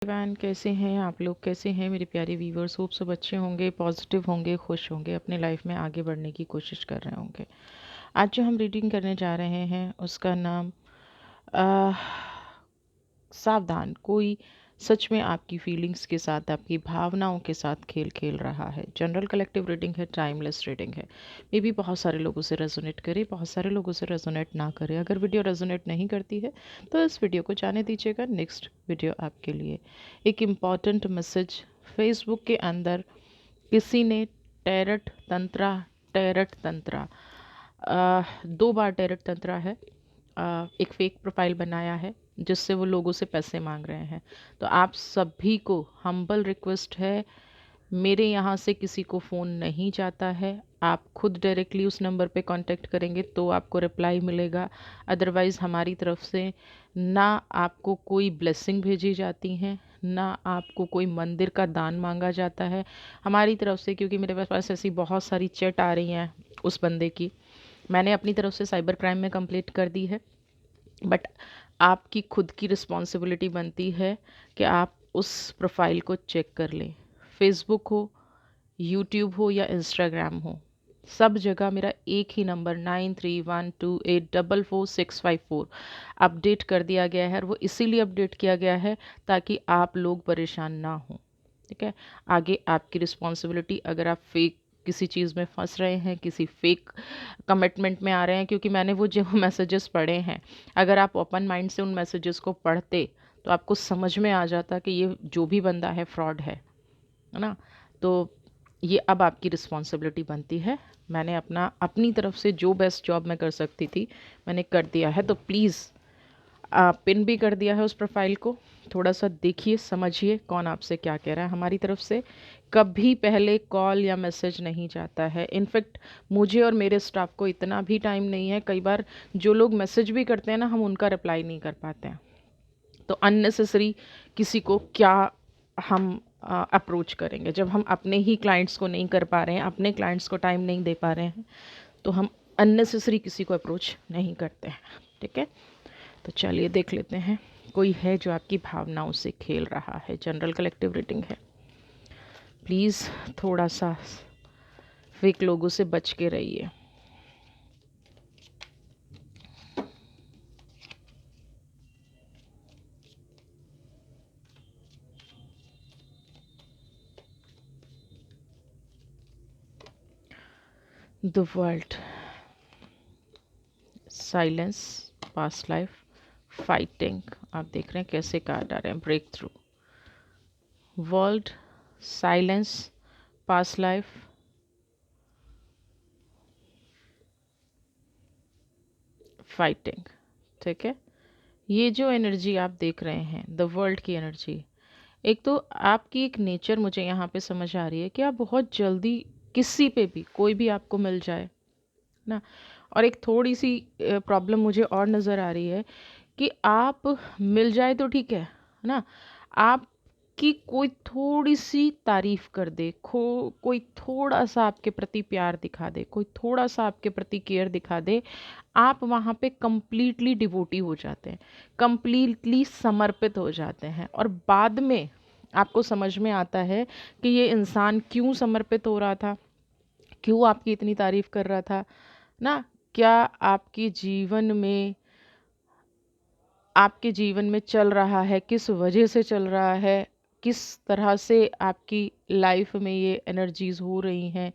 Everyone, कैसे हैं आप लोग? कैसे हैं मेरे प्यारे व्यूवर्स? होप सब अच्छे होंगे, पॉजिटिव होंगे, खुश होंगे, अपने लाइफ में आगे बढ़ने की कोशिश कर रहे होंगे। आज जो हम रीडिंग करने जा रहे हैं उसका नाम अ, सावधान, कोई सच में आपकी फीलिंग्स के साथ, आपकी भावनाओं के साथ खेल खेल रहा है। जनरल कलेक्टिव रीडिंग है, टाइमलेस रीडिंग है। मे बी बहुत सारे लोगों से रेजोनेट करे, बहुत सारे लोगों से रेजोनेट ना करे। अगर वीडियो रेजोनेट नहीं करती है तो इस वीडियो को जाने दीजिएगा। नेक्स्ट वीडियो आपके लिए एक इम्पॉर्टेंट मैसेज। फेसबुक के अंदर किसी ने टेरट तंत्रा 2 बार टेरट तंत्रा है, एक फेक प्रोफाइल बनाया है जिससे वो लोगों से पैसे मांग रहे हैं। तो आप सभी को हम्बल रिक्वेस्ट है, मेरे यहाँ से किसी को फ़ोन नहीं जाता है। आप खुद डायरेक्टली उस नंबर पे कांटेक्ट करेंगे तो आपको रिप्लाई मिलेगा। अदरवाइज़ हमारी तरफ से ना आपको कोई ब्लेसिंग भेजी जाती हैं, ना आपको कोई मंदिर का दान मांगा जाता है हमारी तरफ से। क्योंकि मेरे पास ऐसी बहुत सारी चैट आ रही हैं उस बंदे की। मैंने अपनी तरफ से साइबर क्राइम में कंप्लेंट कर दी है, बट आपकी खुद की रिस्पॉन्सिबिलिटी बनती है कि आप उस प्रोफाइल को चेक कर लें। फेसबुक हो, यूट्यूब हो या इंस्टाग्राम हो, सब जगह मेरा एक ही नंबर 9312844654 अपडेट कर दिया गया है। और वो इसीलिए अपडेट किया गया है ताकि आप लोग परेशान ना हों। ठीक है, आगे आपकी रिस्पॉन्सिबिलिटी। अगर आप फेक किसी चीज़ में फंस रहे हैं, किसी फेक कमिटमेंट में आ रहे हैं, क्योंकि मैंने वो जो मैसेजेस पढ़े हैं, अगर आप ओपन माइंड से उन मैसेजेस को पढ़ते तो आपको समझ में आ जाता कि ये जो भी बंदा है फ्रॉड है ना। तो ये अब आपकी रिस्पॉन्सिबिलिटी बनती है। मैंने अपनी तरफ से जो बेस्ट जॉब मैं कर सकती थी मैंने कर दिया है। तो प्लीज़ पिन भी कर दिया है उस प्रोफाइल को, थोड़ा सा देखिए, समझिए कौन आपसे क्या कह रहा है। हमारी तरफ से कभी पहले कॉल या मैसेज नहीं जाता है। इनफैक्ट मुझे और मेरे स्टाफ को इतना भी टाइम नहीं है। कई बार जो लोग मैसेज भी करते हैं ना, हम उनका रिप्लाई नहीं कर पाते हैं। तो अननेसेसरी किसी को क्या हम अप्रोच करेंगे जब हम अपने ही क्लाइंट्स को नहीं कर पा रहे हैं, अपने क्लाइंट्स को टाइम नहीं दे पा रहे हैं, तो हम अननेसेसरी किसी को अप्रोच नहीं करते हैं। ठीक है, तो चलिए देख लेते हैं। कोई है जो आपकी भावनाओं से खेल रहा है। जनरल कलेक्टिव रीडिंग है, प्लीज़ थोड़ा सा फेक लोगों से बच के रहिए। The world, silence, past life, fighting. आप देख रहे हैं कैसे कार्ड आ रहे हैं। Breakthrough, world, silence, past life, fighting. ठीक है, ये जो एनर्जी आप देख रहे हैं, द वर्ल्ड की एनर्जी, एक तो आपकी एक नेचर मुझे यहाँ पे समझ आ रही है कि आप बहुत जल्दी किसी पे भी, कोई भी आपको मिल जाए ना। और एक थोड़ी सी प्रॉब्लम मुझे और नज़र आ रही है कि आप मिल जाए तो ठीक है ना, आपकी कोई थोड़ी सी तारीफ कर दे, कोई थोड़ा सा आपके प्रति प्यार दिखा दे, कोई थोड़ा सा आपके प्रति केयर दिखा दे, आप वहाँ पे कंप्लीटली डिवोटी हो जाते हैं, कंप्लीटली समर्पित हो जाते हैं। और बाद में आपको समझ में आता है कि ये इंसान क्यों समर्पित हो रहा था, क्यों आपकी इतनी तारीफ कर रहा था ना। क्या आपके जीवन में चल रहा है, किस वजह से चल रहा है, किस तरह से आपकी लाइफ में ये एनर्जीज़ हो रही हैं,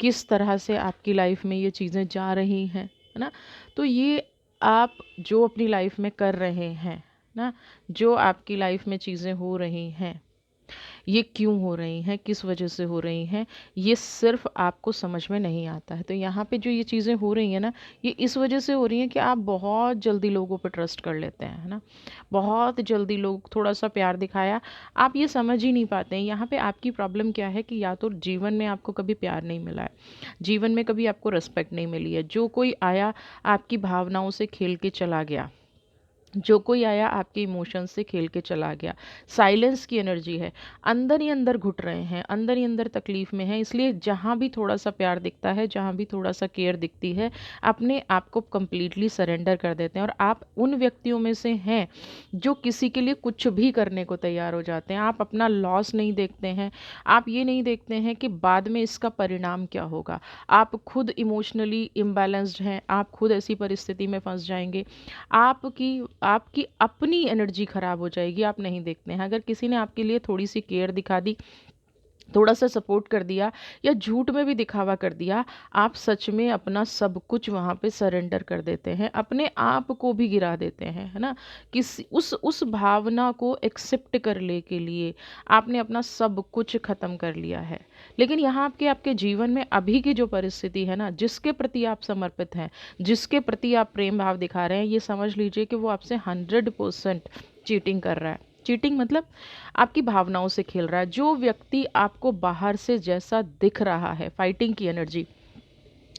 किस तरह से आपकी लाइफ में ये चीज़ें जा रही हैं, है ना। तो ये आप जो अपनी लाइफ में कर रहे हैं ना, जो आपकी लाइफ में चीज़ें हो रही हैं, ये क्यों हो रही हैं, किस वजह से हो रही हैं, ये सिर्फ आपको समझ में नहीं आता है। तो यहाँ पे जो ये चीज़ें हो रही हैं ना, ये इस वजह से हो रही हैं कि आप बहुत जल्दी लोगों पर ट्रस्ट कर लेते हैं, है ना। बहुत जल्दी लोग थोड़ा सा प्यार दिखाया, आप ये समझ ही नहीं पाते हैं। यहाँ पे आपकी प्रॉब्लम क्या है कि या तो जीवन में आपको कभी प्यार नहीं मिला है, जीवन में कभी आपको रिस्पेक्ट नहीं मिली है। जो कोई आया आपकी भावनाओं से खेल के चला गया, जो कोई आया आपके इमोशंस से खेल के चला गया। साइलेंस की एनर्जी है, अंदर ही अंदर घुट रहे हैं, अंदर ही अंदर तकलीफ़ में हैं, इसलिए जहाँ भी थोड़ा-सा प्यार दिखता है, जहाँ भी थोड़ा-सा केयर दिखती है, अपने आप को कंप्लीटली सरेंडर कर देते हैं। और आप उन व्यक्तियों में से हैं, जो किसी के लिए कुछ भी करने को तैयार हो जाते हैं। आप अपना लॉस नहीं देखते हैं, आप ये नहीं देखते हैं कि बाद में इसका परिणाम क्या होगा। आप खुद इमोशनली इम्बैलेंस्ड हैं, आप खुद ऐसी परिस्थिति में फँस जाएँगे, आपकी आपकी अपनी एनर्जी ख़राब हो जाएगी, आप नहीं देखते हैं। अगर किसी ने आपके लिए थोड़ी-सी केयर दिखा दी, थोड़ा-सा सपोर्ट कर दिया या झूठ में भी दिखावा कर दिया, आप सच में अपना सब कुछ वहाँ पे सरेंडर कर देते हैं, अपने आप को भी गिरा देते हैं, है ना? उस भावना को एक्सेप्ट करने के लिए आपने अपना सब कुछ ख़त्म कर लिया है। लेकिन यहाँ आपके आपके जीवन में अभी की जो परिस्थिति है ना, जिसके प्रति आप समर्पित हैं, जिसके प्रति आप प्रेम भाव दिखा रहे हैं, ये समझ लीजिए कि वो आपसे 100% चीटिंग कर रहा है। चीटिंग मतलब आपकी भावनाओं से खेल रहा है। जो व्यक्ति आपको बाहर से जैसा दिख रहा है, फाइटिंग की एनर्जी,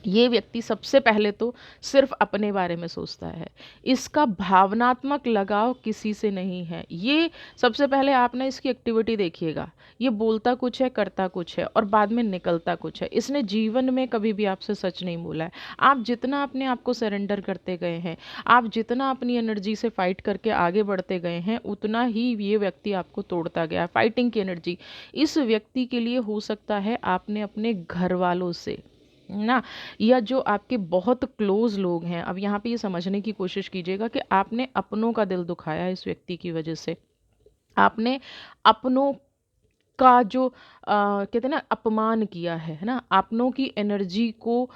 ये व्यक्ति सबसे पहले तो सिर्फ अपने बारे में सोचता है। इसका भावनात्मक लगाव किसी से नहीं है। ये सबसे पहले आप ना इसकी एक्टिविटी देखिएगा। ये बोलता कुछ है, करता कुछ है और बाद में निकलता कुछ है। इसने जीवन में कभी भी आपसे सच नहीं बोला है। आप जितना अपने आप को सरेंडर करते गए हैं, आप जितना अपनी एनर्जी से फाइट करके आगे बढ़ते गए हैं, उतना ही ये व्यक्ति आपको तोड़ता गया है। फाइटिंग की एनर्जी इस व्यक्ति के लिए हो सकता है आपने अपने घरवालों से ना, या जो आपके बहुत क्लोज लोग हैं। अब यहाँ पे ये समझने की कोशिश कीजिएगा कि आपने अपनों का दिल दुखाया इस व्यक्ति की वजह से। आपने अपनों का जो कहते हैं ना अपमान किया है ना? अपनों की एनर्जी को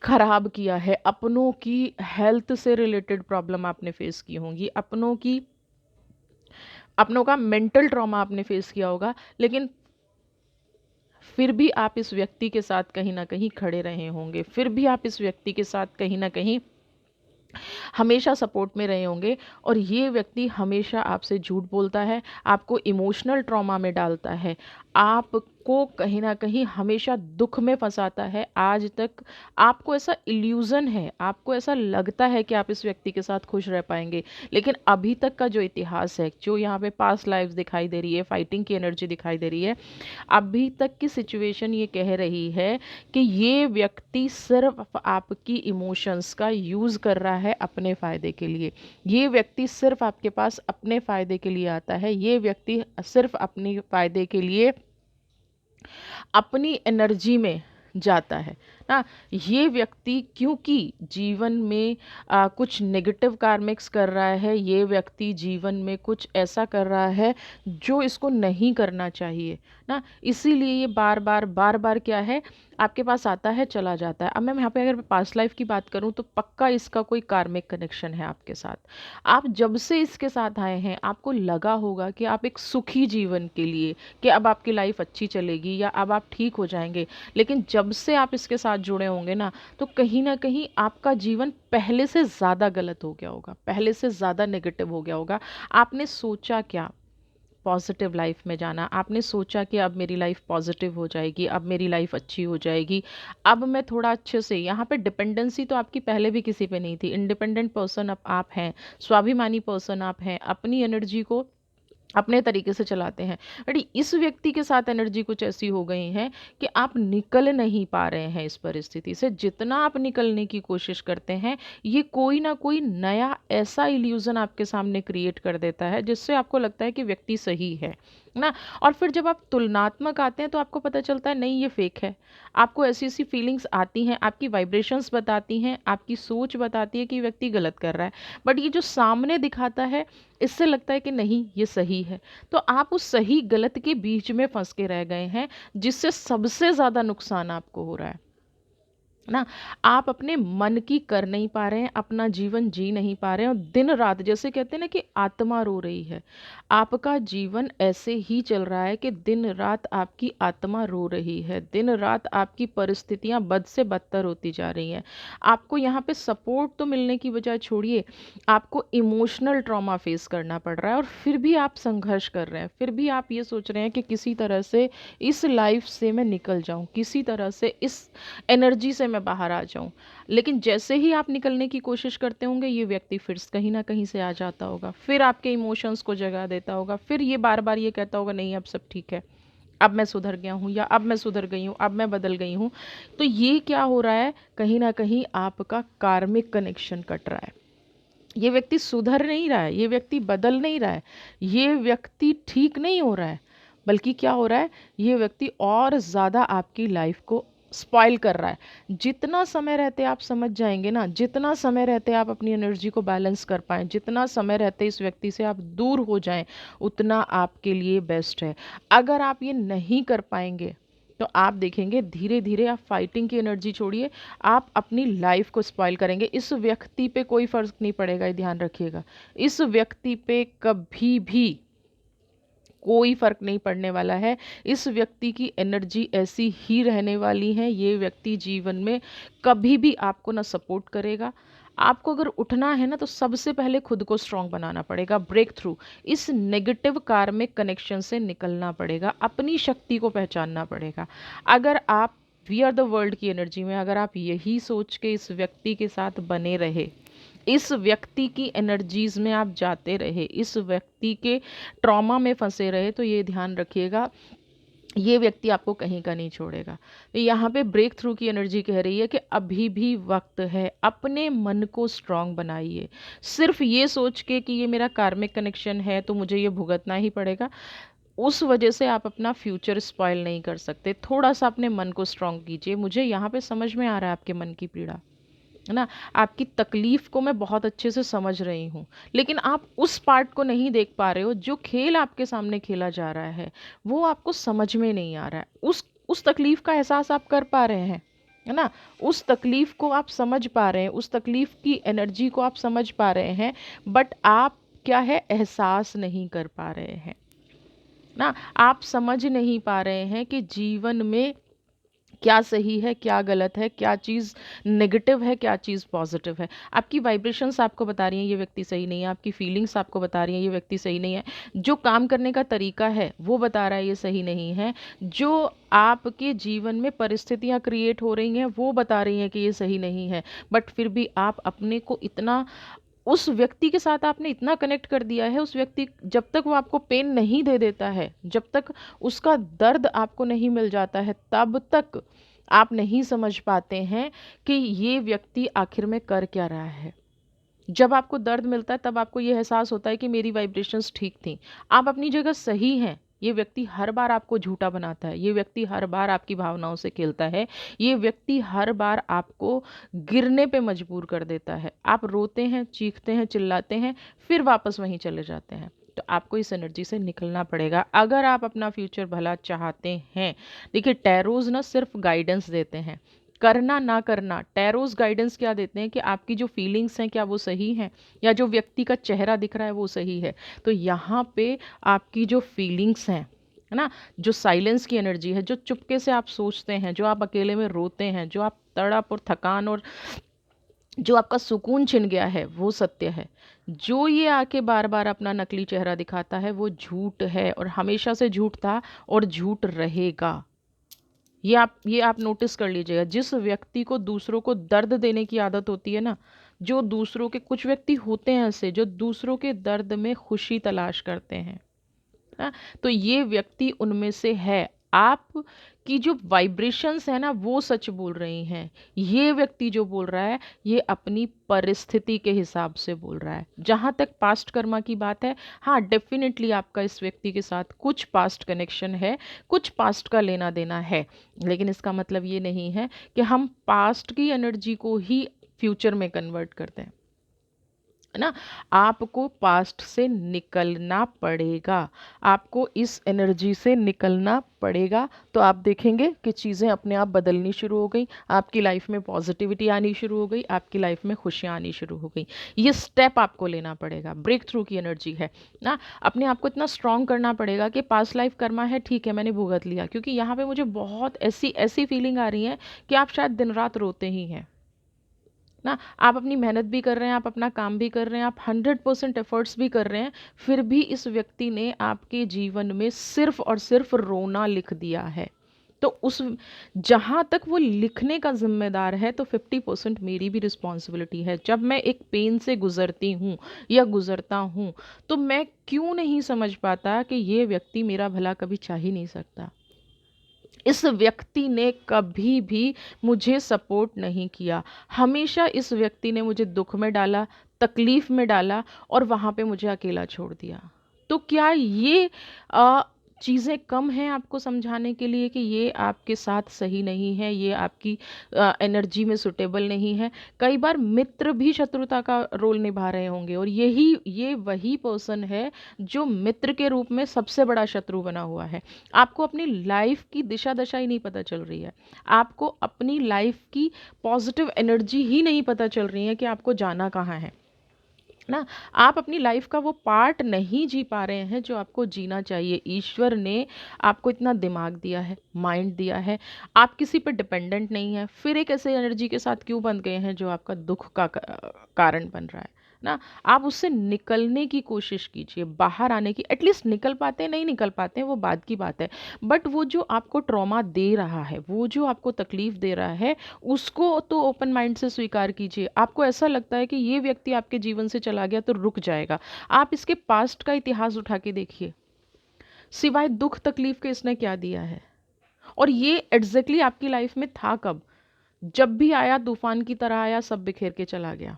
खराब किया है, अपनों की हेल्थ से रिलेटेड प्रॉब्लम आपने फेस की होंगी, अपनों का मेंटल ट्रॉमा आपने फेस किया होगा, लेकिन फिर भी आप इस व्यक्ति के साथ कहीं न कहीं खड़े रहे होंगे, फिर भी आप इस व्यक्ति के साथ कहीं न कहीं हमेशा सपोर्ट में रहे होंगे। और ये व्यक्ति हमेशा आपसे झूठ बोलता है, आपको इमोशनल ट्रॉमा में डालता है, आपको कहीं न कहीं हमेशा दुःख में फँसाता है। आज तक आपको ऐसा इल्यूज़न है, आपको ऐसा लगता है कि आप इस व्यक्ति के साथ खुश रह पाएँगे, लेकिन अभी तक का जो इतिहास है, जो यहाँ पे पास्ट लाइफ़्स दिखाई दे रही है, फाइटिंग की एनर्जी दिखाई दे रही है, अभी तक की सिचुएशन ये कह रही है कि ये व्यक्ति सिर्फ़ आपकी इमोशंस का यूज़ कर रहा है अपने फ़ायदे के लिए। ये व्यक्ति सिर्फ़ आपके पास अपने फ़ायदे के लिए आता है। ये व्यक्ति सिर्फ़ अपने फ़ायदे के लिए अपनी एनर्जी में जाता है ना। ये व्यक्ति क्योंकि जीवन में कुछ नेगेटिव कार्मिक्स कर रहा है, ये व्यक्ति जीवन में कुछ ऐसा कर रहा है जो इसको नहीं करना चाहिए ना, इसीलिए ये बार बार क्या है आपके पास आता है, चला जाता है। अब मैं यहाँ पे अगर पास्ट लाइफ की बात करूँ तो पक्का इसका कोई कार्मिक कनेक्शन है आपके साथ। आप जब से इसके साथ आए हैं आपको लगा होगा कि आप एक सुखी जीवन के लिए, कि अब आपकी लाइफ अच्छी चलेगी या अब आप ठीक हो जाएंगे, लेकिन जब से आप इसके साथ जुड़े होंगे ना, तो कहीं ना कहीं आपका जीवन पहले से ज़्यादा गलत हो गया होगा, पहले से ज़्यादा नेगेटिव हो गया होगा। आपने सोचा क्या पॉजिटिव लाइफ में जाना, आपने सोचा कि अब मेरी लाइफ पॉजिटिव हो जाएगी, अब मेरी लाइफ अच्छी हो जाएगी, अब मैं थोड़ा अच्छे से, यहाँ पे डिपेंडेंसी तो आपकी पहले भी किसी पे नहीं थी। इंडिपेंडेंट पर्सन अब आप हैं, स्वाभिमानी पर्सन आप हैं, अपनी एनर्जी को अपने तरीके से चलाते हैं। बट इस व्यक्ति के साथ एनर्जी कुछ ऐसी हो गई है कि आप निकल नहीं पा रहे हैं इस परिस्थिति से। जितना आप निकलने की कोशिश करते हैं, ये कोई ना कोई नया ऐसा इल्यूजन आपके सामने क्रिएट कर देता है जिससे आपको लगता है कि व्यक्ति सही है ना। और फिर जब आप तुलनात्मक आते हैं तो आपको पता चलता है नहीं, ये फेक है। आपको ऐसी ऐसी फीलिंग्स आती हैं, आपकी वाइब्रेशंस बताती हैं, आपकी सोच बताती है कि व्यक्ति गलत कर रहा है, बट ये जो सामने दिखाता है इससे लगता है कि नहीं ये सही है। तो आप उस सही गलत के बीच में फंस के रह गए हैं, जिससे सबसे ज़्यादा नुकसान आपको हो रहा है ना। आप अपने मन की कर नहीं पा रहे हैं, अपना जीवन जी नहीं पा रहे हैं, और दिन रात जैसे कहते हैं ना कि आत्मा रो रही है, आपका जीवन ऐसे ही चल रहा है कि दिन रात आपकी आत्मा रो रही है, दिन रात आपकी परिस्थितियां बद से बदतर होती जा रही हैं। आपको यहाँ पे सपोर्ट तो मिलने की बजाय छोड़िए, आपको इमोशनल ट्रॉमा फेस करना पड़ रहा है, और फिर भी आप संघर्ष कर रहे हैं, फिर भी आप ये सोच रहे हैं कि किसी तरह से इस लाइफ से मैं निकल जाऊं, किसी तरह से इस एनर्जी से मैं बाहर आ जाऊं। लेकिन जैसे ही आप निकलने की कोशिश करते होंगे, ये व्यक्ति फिर कहीं ना कहीं से आ जाता होगा, फिर आपके इमोशंस को जगा देता होगा, फिर ये बार बार ये कहता होगा नहीं अब सब ठीक है, अब मैं सुधर गया हूँ, या अब मैं सुधर गई हूँ, अब मैं बदल गई हूँ। तो ये क्या हो रहा है, कहीं ना कहीं आपका कार्मिक कनेक्शन कट रहा है। ये व्यक्ति सुधर नहीं रहा है, ये व्यक्ति बदल नहीं रहा है, ये व्यक्ति ठीक नहीं हो रहा है, बल्कि क्या हो रहा है, ये व्यक्ति और ज़्यादा आपकी लाइफ को स्पॉइल कर रहा है। जितना समय रहते आप समझ जाएंगे ना, जितना समय रहते आप अपनी एनर्जी को बैलेंस कर पाएँ, जितना समय रहते इस व्यक्ति से आप दूर हो जाएं, उतना आपके लिए बेस्ट है। अगर आप ये नहीं कर पाएंगे तो आप देखेंगे धीरे धीरे आप फाइटिंग की एनर्जी छोड़िए, आप अपनी लाइफ को स्पॉइल करेंगे। इस व्यक्ति पे कोई फर्क नहीं पड़ेगा, ये ध्यान रखिएगा। इस व्यक्ति पे कभी भी कोई फर्क नहीं पड़ने वाला है। इस व्यक्ति की एनर्जी ऐसी ही रहने वाली है। ये व्यक्ति जीवन में कभी भी आपको ना सपोर्ट करेगा। आपको अगर उठना है ना, तो सबसे पहले खुद को स्ट्रांग बनाना पड़ेगा, ब्रेक थ्रू, इस नेगेटिव कार्मिक कनेक्शन से निकलना पड़ेगा, अपनी शक्ति को पहचानना पड़ेगा। अगर आप वी आर द वर्ल्ड की एनर्जी में अगर आप यही सोच के इस व्यक्ति के साथ बने रहे, इस व्यक्ति की एनर्जीज में आप जाते रहे, इस व्यक्ति के ट्रॉमा में फंसे रहे, तो ये ध्यान रखिएगा ये व्यक्ति आपको कहीं का नहीं छोड़ेगा। तो यहाँ पे ब्रेक थ्रू की एनर्जी कह रही है कि अभी भी वक्त है, अपने मन को स्ट्रांग बनाइए। सिर्फ ये सोच के कि ये मेरा कार्मिक कनेक्शन है तो मुझे ये भुगतना ही पड़ेगा, उस वजह से आप अपना फ्यूचर स्पॉइल नहीं कर सकते। थोड़ा सा अपने मन को स्ट्रांग कीजिए। मुझे यहाँ पे समझ में आ रहा है आपके मन की पीड़ा, है ना, आपकी तकलीफ को मैं बहुत अच्छे से समझ रही हूँ, लेकिन आप उस पार्ट को नहीं देख पा रहे हो। जो खेल आपके सामने खेला जा रहा है वो आपको समझ में नहीं आ रहा है। उस तकलीफ का एहसास आप कर पा रहे हैं, है ना, उस तकलीफ को आप समझ पा रहे हैं, उस तकलीफ की एनर्जी को आप समझ पा रहे हैं, बट आप क्या है, एहसास नहीं कर पा रहे हैं ना। आप समझ नहीं पा रहे हैं कि जीवन में क्या सही है, क्या गलत है, क्या चीज़ नेगेटिव है, क्या चीज़ पॉजिटिव है। आपकी वाइब्रेशंस आपको बता रही हैं ये व्यक्ति सही नहीं है, आपकी फीलिंग्स आपको बता रही हैं ये व्यक्ति सही नहीं है, जो काम करने का तरीका है वो बता रहा है ये सही नहीं है, जो आपके जीवन में परिस्थितियाँ क्रिएट हो रही हैं वो बता रही हैं कि ये सही नहीं है। बट फिर भी आप अपने को इतना, उस व्यक्ति के साथ आपने इतना कनेक्ट कर दिया है, उस व्यक्ति जब तक वो आपको पेन नहीं दे देता है, जब तक उसका दर्द आपको नहीं मिल जाता है, तब तक आप नहीं समझ पाते हैं कि ये व्यक्ति आखिर में कर क्या रहा है। जब आपको दर्द मिलता है तब आपको ये एहसास होता है कि मेरी वाइब्रेशंस ठीक थी, आप अपनी जगह सही हैं। ये व्यक्ति हर बार आपको झूठा बनाता है, ये व्यक्ति हर बार आपकी भावनाओं से खेलता है, ये व्यक्ति हर बार आपको गिरने पे मजबूर कर देता है। आप रोते हैं, चीखते हैं, चिल्लाते हैं, फिर वापस वहीं चले जाते हैं। तो आपको इस एनर्जी से निकलना पड़ेगा अगर आप अपना फ्यूचर भला चाहते हैं। देखिए, टैरोज ना सिर्फ गाइडेंस देते हैं, करना ना करना। टैरोस गाइडेंस क्या देते हैं कि आपकी जो फीलिंग्स हैं क्या वो सही हैं, या जो व्यक्ति का चेहरा दिख रहा है वो सही है। तो यहाँ पे आपकी जो फीलिंग्स हैं, है ना, जो साइलेंस की एनर्जी है, जो चुपके से आप सोचते हैं, जो आप अकेले में रोते हैं, जो आप तड़प और थकान और जो आपका सुकून छिन गया है, वो सत्य है। जो ये आके बार बार अपना नकली चेहरा दिखाता है वो झूठ है, और हमेशा से झूठ था और झूठ रहेगा। ये आप नोटिस कर लीजिएगा। जिस व्यक्ति को दूसरों को दर्द देने की आदत होती है ना, जो दूसरों के, कुछ व्यक्ति होते हैं ऐसे जो दूसरों के दर्द में खुशी तलाश करते हैं ना, तो ये व्यक्ति उनमें से है। आप की जो वाइब्रेशंस है ना वो सच बोल रही हैं। ये व्यक्ति जो बोल रहा है ये अपनी परिस्थिति के हिसाब से बोल रहा है। जहाँ तक पास्ट कर्मा की बात है, हाँ डेफिनेटली आपका इस व्यक्ति के साथ कुछ पास्ट कनेक्शन है, कुछ पास्ट का लेना देना है, लेकिन इसका मतलब ये नहीं है कि हम पास्ट की एनर्जी को ही फ्यूचर में कन्वर्ट करते हैं, है ना। आपको पास्ट से निकलना पड़ेगा, आपको इस एनर्जी से निकलना पड़ेगा। तो आप देखेंगे कि चीज़ें अपने आप बदलनी शुरू हो गई, आपकी लाइफ में पॉजिटिविटी आनी शुरू हो गई, आपकी लाइफ में खुशियाँ आनी शुरू हो गई। ये स्टेप आपको लेना पड़ेगा, ब्रेक थ्रू की एनर्जी है ना। अपने आप को इतना स्ट्रांग करना पड़ेगा कि पास्ट लाइफ कर्मा है, ठीक है मैंने भुगत लिया, क्योंकि यहाँ पे मुझे बहुत ऐसी ऐसी फीलिंग आ रही है कि आप शायद दिन रात रोते ही हैं ना। आप अपनी मेहनत भी कर रहे हैं, आप अपना काम भी कर रहे हैं, आप 100% एफर्ट्स भी कर रहे हैं, फिर भी इस व्यक्ति ने आपके जीवन में सिर्फ और सिर्फ रोना लिख दिया है। तो उस जहाँ तक वो लिखने का ज़िम्मेदार है तो 50% मेरी भी रिस्पॉन्सिबिलिटी है। जब मैं एक पेन से गुज़रती हूँ या गुज़रता हूँ, तो मैं क्यों नहीं समझ पाता कि ये व्यक्ति मेरा भला कभी चाह ही नहीं सकता। इस व्यक्ति ने कभी भी मुझे सपोर्ट नहीं किया। हमेशा इस व्यक्ति ने मुझे दुःख में डाला, तकलीफ़ में डाला और वहाँ पे मुझे अकेला छोड़ दिया। तो क्या ये चीज़ें कम हैं आपको समझाने के लिए कि ये आपके साथ सही नहीं है, ये आपकी एनर्जी में सूटेबल नहीं है? कई बार मित्र भी शत्रुता का रोल निभा रहे होंगे और ये वही पर्सन है जो मित्र के रूप में सबसे बड़ा शत्रु बना हुआ है। आपको अपनी लाइफ की दिशा दशा ही नहीं पता चल रही है। आपको अपनी लाइफ की पॉजिटिव एनर्जी ही नहीं पता चल रही है कि आपको जाना कहाँ है ना। आप अपनी लाइफ का वो पार्ट नहीं जी पा रहे हैं जो आपको जीना चाहिए। ईश्वर ने आपको इतना दिमाग दिया है, माइंड दिया है, आप किसी पर डिपेंडेंट नहीं है, फिर एक ऐसे एनर्जी के साथ क्यों बंध गए हैं जो आपका दुख का कारण बन रहा है ना। आप उससे निकलने की कोशिश कीजिए, बाहर आने की। एटलीस्ट निकल पाते हैं, नहीं निकल पाते हैं वो बाद की बात है, बट वो जो आपको ट्रॉमा दे रहा है, वो जो आपको तकलीफ दे रहा है, उसको तो ओपन माइंड से स्वीकार कीजिए। आपको ऐसा लगता है कि ये व्यक्ति आपके जीवन से चला गया तो रुक जाएगा, आप इसके पास्ट का इतिहास उठा के देखिए, सिवाय दुख तकलीफ के इसने क्या दिया है। और ये एग्जैक्टली आपकी लाइफ में था कब? जब भी आया तूफान की तरह आया, सब बिखेर के चला गया।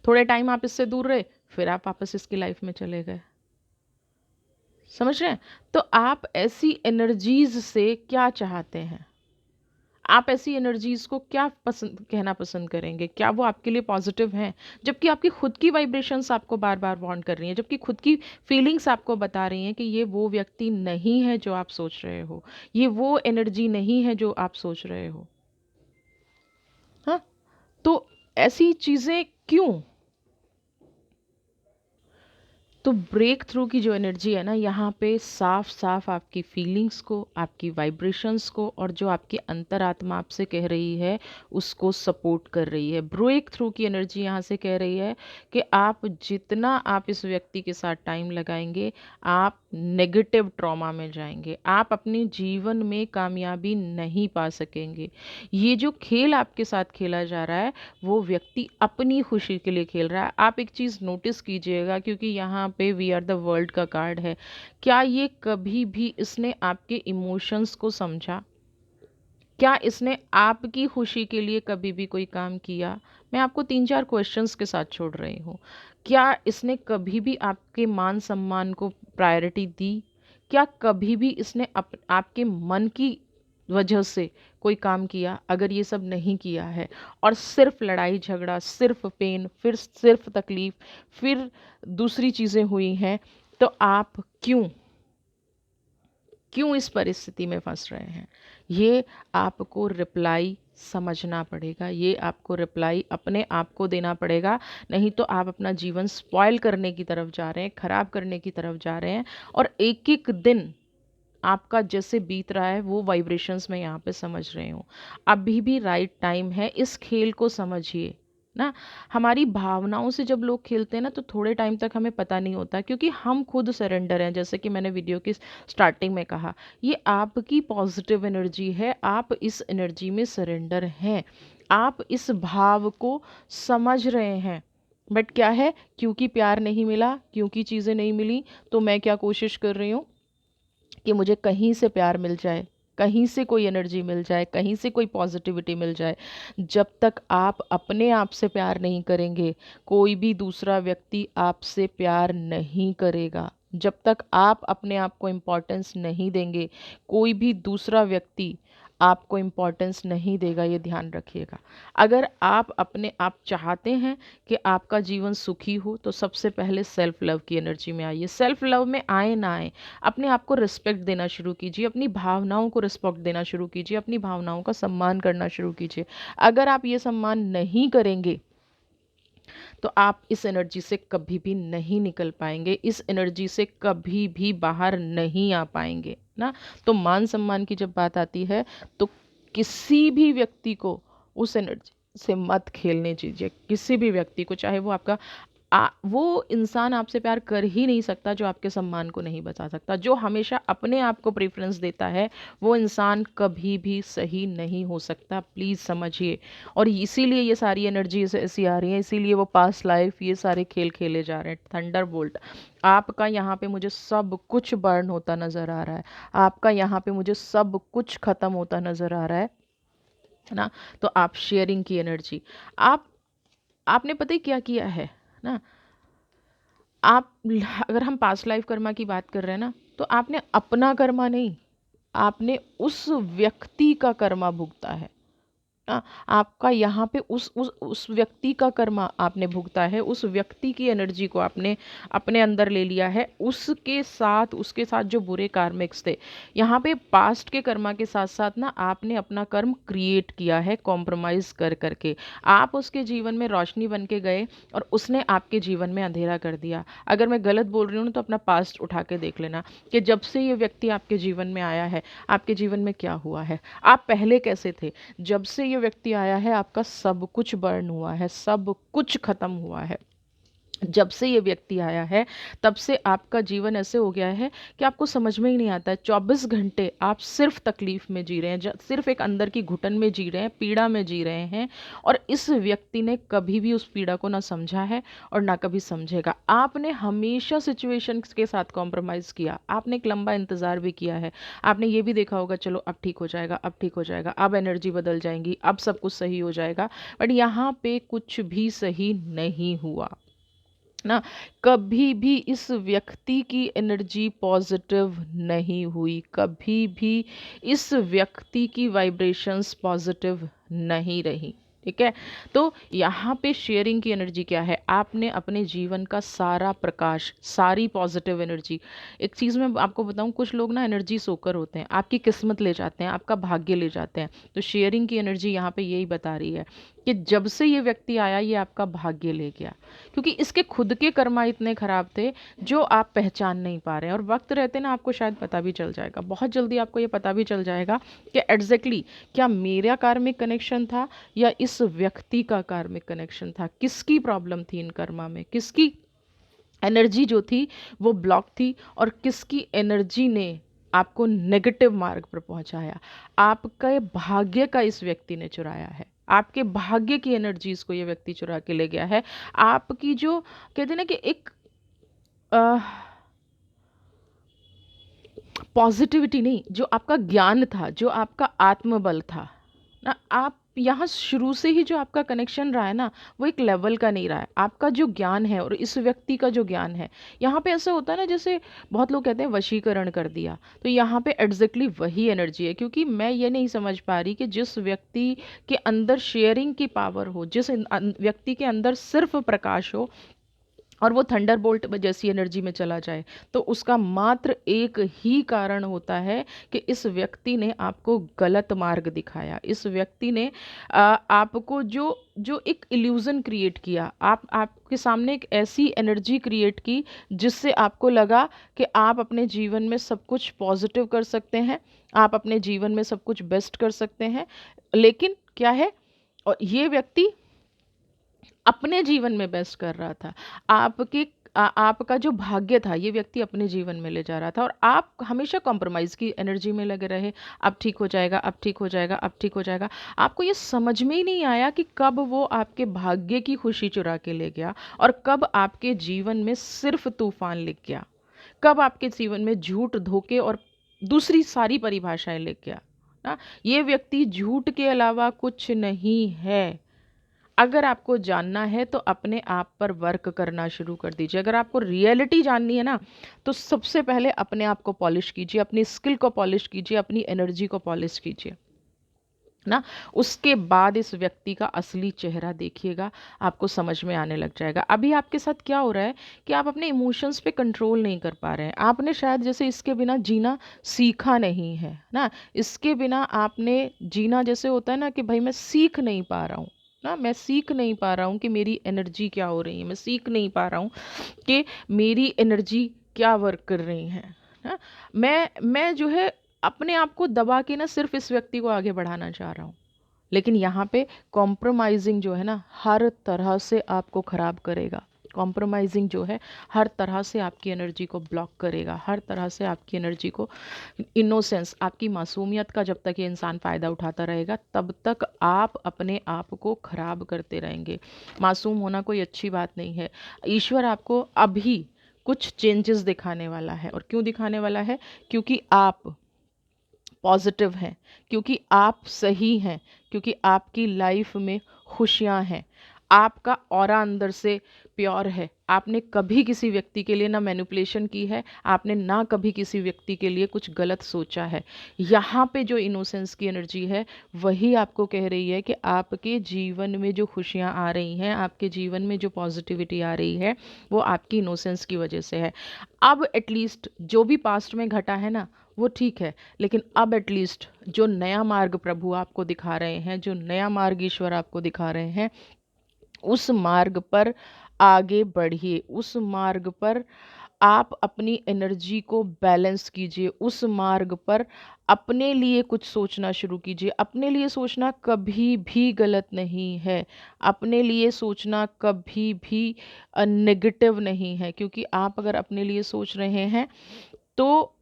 थोड़े टाइम आप इससे दूर रहे, फिर आप वापस इसकी लाइफ में चले गए। समझ रहे हैं? तो आप ऐसी एनर्जीज से क्या चाहते हैं? आप ऐसी एनर्जीज को क्या पसंद कहना पसंद करेंगे? क्या वो आपके लिए पॉजिटिव हैं? जबकि आपकी खुद की वाइब्रेशंस आपको बार बार वार्न कर रही हैं, जबकि खुद की फीलिंग्स आपको बता रही हैं कि ये वो व्यक्ति नहीं है जो आप सोच रहे हो, ये वो एनर्जी नहीं है जो आप सोच रहे हो। हाँ, तो ऐसी चीज़ें क्यों? तो ब्रेक थ्रू की जो एनर्जी है ना, यहाँ पे साफ साफ आपकी फीलिंग्स को, आपकी वाइब्रेशंस को और जो आपकी अंतरात्मा आपसे कह रही है उसको सपोर्ट कर रही है। ब्रेक थ्रू की एनर्जी यहाँ से कह रही है कि आप जितना आप इस व्यक्ति के साथ टाइम लगाएंगे, आप नेगेटिव ट्रॉमा में जाएंगे, आप अपने जीवन में कामयाबी नहीं पा सकेंगे। ये जो खेल आपके साथ खेला जा रहा है वो व्यक्ति अपनी खुशी के लिए खेल रहा है। आप एक चीज़ नोटिस कीजिएगा, क्योंकि यहाँ पे वी आर द वर्ल्ड का कार्ड है, क्या ये कभी भी इसने आपके इमोशंस को समझा? क्या इसने आपकी खुशी के लिए कभी भी कोई काम किया? मैं आपको 3-4 क्वेश्चंस के साथ छोड़ रही हूँ। क्या इसने कभी भी आपके मान सम्मान को प्रायोरिटी दी? क्या कभी भी इसने आपके मन की वजह से कोई काम किया? अगर ये सब नहीं किया है और सिर्फ लड़ाई झगड़ा, सिर्फ पेन, फिर सिर्फ तकलीफ, फिर दूसरी चीज़ें हुई हैं, तो आप क्यों क्यों इस परिस्थिति में फंस रहे हैं? ये आपको रिप्लाई समझना पड़ेगा, ये आपको रिप्लाई अपने आप को देना पड़ेगा। नहीं तो आप अपना जीवन स्पॉइल करने की तरफ जा रहे हैं, ख़राब करने की तरफ जा रहे हैं। और एक एक दिन आपका जैसे बीत रहा है वो वाइब्रेशंस में यहाँ पे समझ रही हूँ। अभी भी राइट टाइम है, इस खेल को समझिए ना। हमारी भावनाओं से जब लोग खेलते हैं ना तो थोड़े टाइम तक हमें पता नहीं होता, क्योंकि हम खुद सरेंडर हैं। जैसे कि मैंने वीडियो की स्टार्टिंग में कहा, ये आपकी पॉजिटिव एनर्जी है, आप इस एनर्जी में सरेंडर हैं, आप इस भाव को समझ रहे हैं। बट क्या है, क्योंकि प्यार नहीं मिला, क्योंकि चीज़ें नहीं मिली, तो मैं क्या कोशिश कर रही हूँ कि मुझे कहीं से प्यार मिल जाए, कहीं से कोई एनर्जी मिल जाए, कहीं से कोई पॉजिटिविटी मिल जाए। जब तक आप अपने आप से प्यार नहीं करेंगे, कोई भी दूसरा व्यक्ति आपसे प्यार नहीं करेगा। जब तक आप अपने आप को इम्पोर्टेंस नहीं देंगे, कोई भी दूसरा व्यक्ति आपको इम्पोर्टेंस नहीं देगा, ये ध्यान रखिएगा। अगर आप अपने आप चाहते हैं कि आपका जीवन सुखी हो, तो सबसे पहले सेल्फ लव की एनर्जी में आइए। सेल्फ लव में आए ना आए, अपने आप को रिस्पेक्ट देना शुरू कीजिए, अपनी भावनाओं को रिस्पेक्ट देना शुरू कीजिए, अपनी भावनाओं का सम्मान करना शुरू कीजिए। अगर आप ये सम्मान नहीं करेंगे तो आप इस एनर्जी से कभी भी नहीं निकल पाएंगे, इस एनर्जी से कभी भी बाहर नहीं आ पाएंगे ना। तो मान सम्मान की जब बात आती है तो किसी भी व्यक्ति को उस एनर्जी से मत खेलने दीजिए। किसी भी व्यक्ति को, चाहे वो आपका वो इंसान आपसे प्यार कर ही नहीं सकता जो आपके सम्मान को नहीं बचा सकता। जो हमेशा अपने आप को प्रेफरेंस देता है वो इंसान कभी भी सही नहीं हो सकता, प्लीज़ समझिए। और इसीलिए ये सारी एनर्जीज ऐसी आ रही हैं, इसीलिए वो पास्ट लाइफ ये सारे खेल खेले जा रहे हैं। थंडरबोल्ट, आपका यहाँ पे मुझे सब कुछ बर्न होता नज़र आ रहा है, आपका यहाँ पे मुझे सब कुछ ख़त्म होता नज़र आ रहा है ना। तो आप शेयरिंग की एनर्जी, आप आपने पता ही क्या किया है ना। आप, अगर हम पास्ट लाइफ कर्मा की बात कर रहे हैं ना, तो आपने अपना कर्मा नहीं, आपने उस व्यक्ति का कर्मा भुगता है। आपका यहाँ पे उस व्यक्ति का कर्मा आपने भुगता है, उस व्यक्ति की एनर्जी को आपने अपने अंदर ले लिया है, उसके साथ जो बुरे कार्मिक्स थे। यहाँ पे पास्ट के कर्मा के साथ साथ ना आपने अपना कर्म क्रिएट किया है कॉम्प्रोमाइज़ कर करके। आप उसके जीवन में रोशनी बन के गए और उसने आपके जीवन में अंधेरा कर दिया। अगर मैं गलत बोल रही हूँ तो अपना पास्ट उठा के देख लेना कि जब से ये व्यक्ति आपके जीवन में आया है आपके जीवन में क्या हुआ है, आप पहले कैसे थे। जब से ये व्यक्ति आया है आपका सब कुछ बर्न हुआ है, सब कुछ खत्म हुआ है। जब से ये व्यक्ति आया है तब से आपका जीवन ऐसे हो गया है कि आपको समझ में ही नहीं आता है। 24 घंटे आप सिर्फ तकलीफ में जी रहे हैं, सिर्फ एक अंदर की घुटन में जी रहे हैं, पीड़ा में जी रहे हैं। और इस व्यक्ति ने कभी भी उस पीड़ा को ना समझा है और ना कभी समझेगा। आपने हमेशा सिचुएशन के साथ कॉम्प्रोमाइज़ किया, आपने एक लंबा इंतज़ार भी किया है। आपने ये भी देखा होगा चलो अब ठीक हो जाएगा, अब ठीक हो जाएगा, अब एनर्जी बदल जाएंगी, अब सब कुछ सही हो जाएगा। बट यहाँ पे कुछ भी सही नहीं हुआ ना। कभी भी इस व्यक्ति की एनर्जी पॉजिटिव नहीं हुई, कभी भी इस व्यक्ति की वाइब्रेशंस पॉजिटिव नहीं रही। ठीक है, तो यहाँ पे शेयरिंग की एनर्जी क्या है, आपने अपने जीवन का सारा प्रकाश, सारी पॉजिटिव एनर्जी। एक चीज़ मैं आपको बताऊँ, कुछ लोग ना एनर्जी सोकर होते हैं, आपकी किस्मत ले जाते हैं, आपका भाग्य ले जाते हैं। तो शेयरिंग की एनर्जी यहाँ पे यही बता रही है कि जब से ये व्यक्ति आया ये आपका भाग्य ले गया, क्योंकि इसके खुद के कर्मा इतने ख़राब थे जो आप पहचान नहीं पा रहे हैं। और वक्त रहते ना आपको शायद पता भी चल जाएगा, बहुत जल्दी आपको ये पता भी चल जाएगा कि एग्जैक्टली क्या मेरा कार्मिक कनेक्शन था या इस व्यक्ति का कार्मिक कनेक्शन था, किसकी प्रॉब्लम थी इन कर्मा में, किसकी एनर्जी जो थी वो ब्लॉक थी और किसकी एनर्जी ने आपको नेगेटिव मार्ग पर पहुंचाया। आपका भाग्य का इस व्यक्ति ने चुराया है, आपके भाग्य की एनर्जीज को ये व्यक्ति चुरा के ले गया है। आपकी जो कहते हैं ना कि एक पॉजिटिविटी नहीं, जो आपका ज्ञान था, जो आपका आत्मबल था ना, आप यहाँ शुरू से ही जो आपका कनेक्शन रहा है ना वो एक लेवल का नहीं रहा है। आपका जो ज्ञान है और इस व्यक्ति का जो ज्ञान है, यहाँ पे ऐसा होता है ना जैसे बहुत लोग कहते हैं वशीकरण कर दिया, तो यहाँ पे एग्जैक्टली वही एनर्जी है। क्योंकि मैं ये नहीं समझ पा रही कि जिस व्यक्ति के अंदर शेयरिंग की पावर हो, जिस व्यक्ति के अंदर सिर्फ प्रकाश हो और वो थंडरबोल्ट जैसी एनर्जी में चला जाए, तो उसका मात्र एक ही कारण होता है कि इस व्यक्ति ने आपको गलत मार्ग दिखाया। इस व्यक्ति ने आपको जो जो एक इल्यूज़न क्रिएट किया, आपके सामने एक ऐसी एनर्जी क्रिएट की जिससे आपको लगा कि आप अपने जीवन में सब कुछ पॉजिटिव कर सकते हैं, आप अपने जीवन में सब कुछ बेस्ट कर सकते हैं। लेकिन क्या है, और ये व्यक्ति अपने जीवन में बेस्ट कर रहा था, आपका जो भाग्य था ये व्यक्ति अपने जीवन में ले जा रहा था और आप हमेशा कॉम्प्रोमाइज़ की एनर्जी में लगे रहे। अब ठीक हो जाएगा, अब ठीक हो जाएगा, अब ठीक हो जाएगा। आपको ये समझ में ही नहीं आया कि कब वो आपके भाग्य की खुशी चुरा के ले गया और कब आपके जीवन में सिर्फ तूफान लिख गया, कब आपके जीवन में झूठ, धोखे और दूसरी सारी परिभाषाएं लिख गया ना। ये व्यक्ति झूठ के अलावा कुछ नहीं है। अगर आपको जानना है तो अपने आप पर वर्क करना शुरू कर दीजिए। अगर आपको रियलिटी जाननी है ना तो सबसे पहले अपने आप को पॉलिश कीजिए, अपनी स्किल को पॉलिश कीजिए, अपनी एनर्जी को पॉलिश कीजिए ना। उसके बाद इस व्यक्ति का असली चेहरा देखिएगा, आपको समझ में आने लग जाएगा। अभी आपके साथ क्या हो रहा है कि आप अपने इमोशंस पे कंट्रोल नहीं कर पा रहे हैं। आपने शायद जैसे इसके बिना जीना सीखा नहीं है ना, इसके बिना आपने जीना जैसे होता है ना कि भाई मैं सीख नहीं पा रहा हूँ ना, मैं सीख नहीं पा रहा हूँ कि मेरी एनर्जी क्या हो रही है, मैं सीख नहीं पा रहा हूँ कि मेरी एनर्जी क्या वर्क कर रही है ना। मैं जो है अपने आप को दबा के ना सिर्फ इस व्यक्ति को आगे बढ़ाना चाह रहा हूँ। लेकिन यहाँ पे कॉम्प्रोमाइजिंग जो है ना हर तरह से आपको ख़राब करेगा। कॉम्प्रोमाइजिंग जो है हर तरह से आपकी एनर्जी को ब्लॉक करेगा, हर तरह से आपकी एनर्जी को, इनोसेंस, आपकी मासूमियत का जब तक ये इंसान फ़ायदा उठाता रहेगा तब तक आप अपने आप को ख़राब करते रहेंगे। मासूम होना कोई अच्छी बात नहीं है। ईश्वर आपको अभी कुछ चेंजेस दिखाने वाला है, और क्यों दिखाने वाला है? क्योंकि आप पॉजिटिव हैं, क्योंकि आप सही हैं, क्योंकि आपकी लाइफ में खुशियाँ हैं, आपका ऑरा अंदर से प्योर है। आपने कभी किसी व्यक्ति के लिए ना मैनिपुलेशन की है, आपने ना कभी किसी व्यक्ति के लिए कुछ गलत सोचा है। यहाँ पे जो इनोसेंस की एनर्जी है वही आपको कह रही है कि आपके जीवन में जो खुशियाँ आ रही हैं, आपके जीवन में जो पॉजिटिविटी आ रही है, वो आपकी इनोसेंस की वजह से है। अब एटलीस्ट जो भी पास्ट में घटा है ना, वो ठीक है, लेकिन अब एटलीस्ट जो नया मार्ग प्रभु आपको दिखा रहे हैं, जो नया मार्ग ईश्वर आपको दिखा रहे हैं, उस मार्ग पर आगे बढ़िए, उस मार्ग पर आप अपनी एनर्जी को बैलेंस कीजिए, उस मार्ग पर अपने लिए कुछ सोचना शुरू कीजिए। अपने लिए सोचना कभी भी गलत नहीं है, अपने लिए सोचना कभी भी नेगेटिव नहीं है, क्योंकि आप अगर अपने लिए सोच रहे हैं तो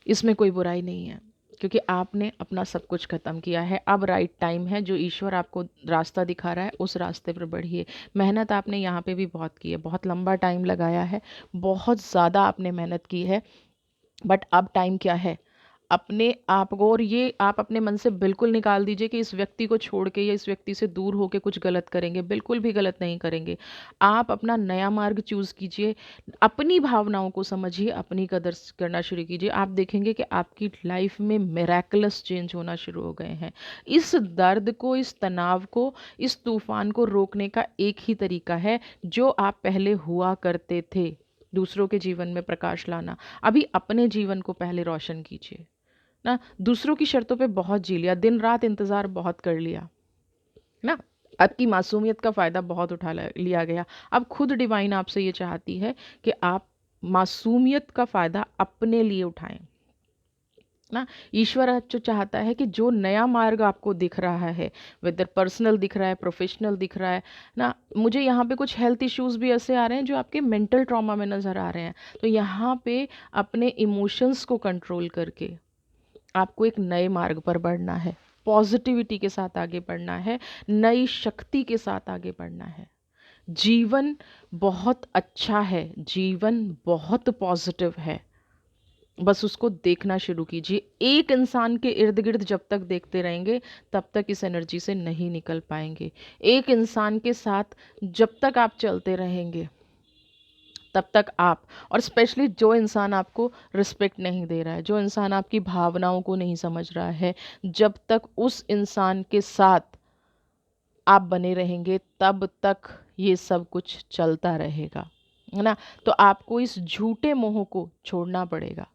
इसमें कोई बुराई नहीं है, क्योंकि आपने अपना सब कुछ ख़त्म किया है। अब राइट टाइम है, जो ईश्वर आपको रास्ता दिखा रहा है उस रास्ते पर बढ़िए। मेहनत आपने यहाँ पे भी बहुत की है, बहुत लंबा टाइम लगाया है, बहुत ज़्यादा आपने मेहनत की है, बट अब टाइम क्या है? अपने आप को, और ये आप अपने मन से बिल्कुल निकाल दीजिए कि इस व्यक्ति को छोड़ के या इस व्यक्ति से दूर होके कुछ गलत करेंगे, बिल्कुल भी गलत नहीं करेंगे। आप अपना नया मार्ग चूज़ कीजिए, अपनी भावनाओं को समझिए, अपनी कदर करना शुरू कीजिए। आप देखेंगे कि आपकी लाइफ में मिरेकलस चेंज होना शुरू हो गए हैं। इस दर्द को, इस तनाव को, इस तूफान को रोकने का एक ही तरीका है, जो आप पहले हुआ करते थे, दूसरों के जीवन में प्रकाश लाना। अभी अपने जीवन को पहले रोशन कीजिए ना। दूसरों की शर्तों पे बहुत जी लिया, दिन रात इंतज़ार बहुत कर लिया ना, आपकी मासूमियत का फ़ायदा बहुत उठा लिया गया। अब खुद डिवाइन आपसे ये चाहती है कि आप मासूमियत का फ़ायदा अपने लिए उठाएं ना। ईश्वर जो चाहता है कि जो नया मार्ग आपको दिख रहा है, वेदर पर्सनल दिख रहा है, प्रोफेशनल दिख रहा है ना, मुझे यहाँ पे कुछ हेल्थ इश्यूज़ भी ऐसे आ रहे हैं जो आपके मेंटल ट्रॉमा में नज़र आ रहे हैं, तो यहाँ पे अपने इमोशंस को कंट्रोल करके आपको एक नए मार्ग पर बढ़ना है, पॉजिटिविटी के साथ आगे बढ़ना है, नई शक्ति के साथ आगे बढ़ना है। जीवन बहुत अच्छा है, जीवन बहुत पॉजिटिव है, बस उसको देखना शुरू कीजिए। एक इंसान के इर्द गिर्द जब तक देखते रहेंगे तब तक इस एनर्जी से नहीं निकल पाएंगे। एक इंसान के साथ जब तक आप चलते रहेंगे तब तक आप, और स्पेशली जो इंसान आपको रिस्पेक्ट नहीं दे रहा है, जो इंसान आपकी भावनाओं को नहीं समझ रहा है, जब तक उस इंसान के साथ आप बने रहेंगे तब तक ये सब कुछ चलता रहेगा, है ना। तो आपको इस झूठे मोह को छोड़ना पड़ेगा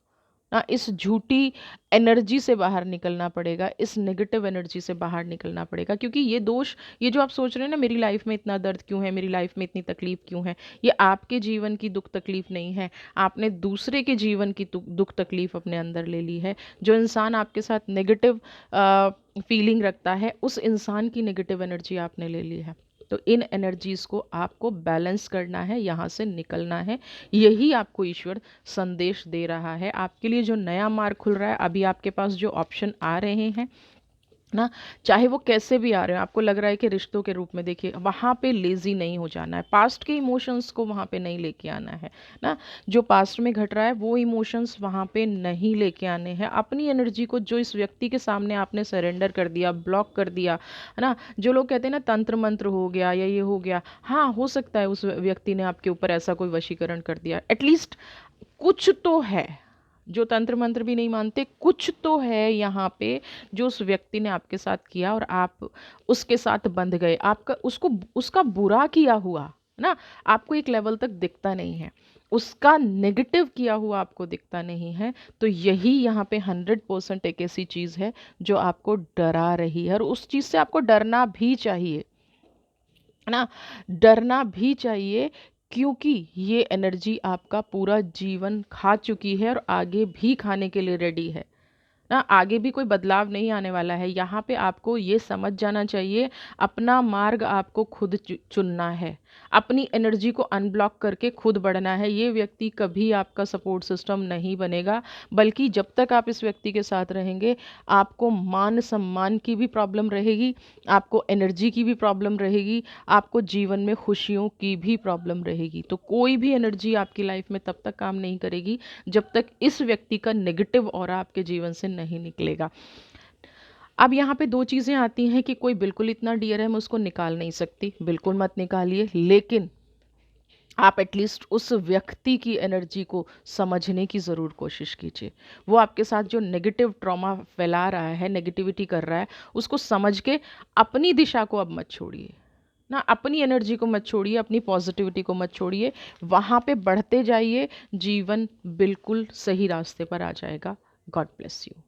ना, इस झूठी एनर्जी से बाहर निकलना पड़ेगा, इस नेगेटिव एनर्जी से बाहर निकलना पड़ेगा। क्योंकि ये दोष, ये जो आप सोच रहे हैं ना, मेरी लाइफ में इतना दर्द क्यों है, मेरी लाइफ में इतनी तकलीफ क्यों है, ये आपके जीवन की दुख तकलीफ नहीं है, आपने दूसरे के जीवन की दुख तकलीफ अपने अंदर ले ली है। जो इंसान आपके साथ नेगेटिव फीलिंग रखता है, उस इंसान की नेगेटिव एनर्जी आपने ले ली है। तो इन एनर्जीज़ को आपको बैलेंस करना है, यहाँ से निकलना है। यही आपको ईश्वर संदेश दे रहा है। आपके लिए जो नया मार्ग खुल रहा है, अभी आपके पास जो ऑप्शन आ रहे हैं ना, चाहे वो कैसे भी आ रहे हो, आपको लग रहा है कि रिश्तों के रूप में, देखिए वहाँ पे लेज़ी नहीं हो जाना है, पास्ट के इमोशंस को वहाँ पे नहीं लेके आना है ना। जो पास्ट में घट रहा है वो इमोशंस वहाँ पे नहीं लेके आने हैं। अपनी एनर्जी को, जो इस व्यक्ति के सामने आपने सरेंडर कर दिया, ब्लॉक कर दिया है ना, जो लोग कहते हैं ना तंत्र मंत्र हो गया या ये हो गया, हाँ हो सकता है उस व्यक्ति ने आपके ऊपर ऐसा कोई वशीकरण कर दिया, एटलीस्ट कुछ तो है। जो तंत्र मंत्र भी नहीं मानते, कुछ तो है यहाँ पे जो उस व्यक्ति ने आपके साथ किया और आप उसके साथ बंध गए। आपका उसको, उसका बुरा किया हुआ ना आपको एक लेवल तक दिखता नहीं है, उसका नेगेटिव किया हुआ आपको दिखता नहीं है। तो यही यहाँ पे 100% एक ऐसी चीज़ है जो आपको डरा रही है, और उस चीज़ से आपको डरना भी चाहिए ना, डरना भी चाहिए, क्योंकि ये एनर्जी आपका पूरा जीवन खा चुकी है और आगे भी खाने के लिए रेडी है ना, आगे भी कोई बदलाव नहीं आने वाला है। यहाँ पे आपको ये समझ जाना चाहिए, अपना मार्ग आपको खुद चुनना है, अपनी एनर्जी को अनब्लॉक करके खुद बढ़ना है। ये व्यक्ति कभी आपका सपोर्ट सिस्टम नहीं बनेगा, बल्कि जब तक आप इस व्यक्ति के साथ रहेंगे आपको मान सम्मान की भी प्रॉब्लम रहेगी, आपको एनर्जी की भी प्रॉब्लम रहेगी, आपको जीवन में खुशियों की भी प्रॉब्लम रहेगी। तो कोई भी एनर्जी आपकी लाइफ में तब तक काम नहीं करेगी जब तक इस व्यक्ति का नेगेटिव ऑरा आपके जीवन से नहीं निकलेगा। अब यहाँ पे दो चीज़ें आती हैं कि कोई बिल्कुल इतना डियर है मैं उसको निकाल नहीं सकती, बिल्कुल मत निकालिए, लेकिन आप एटलीस्ट उस व्यक्ति की एनर्जी को समझने की ज़रूर कोशिश कीजिए। वो आपके साथ जो नेगेटिव ट्रॉमा फैला रहा है, नेगेटिविटी कर रहा है, उसको समझ के अपनी दिशा को अब मत छोड़िए ना, अपनी एनर्जी को मत छोड़िए, अपनी पॉजिटिविटी को मत छोड़िए, वहाँ पे बढ़ते जाइए, जीवन बिल्कुल सही रास्ते पर आ जाएगा। God bless you.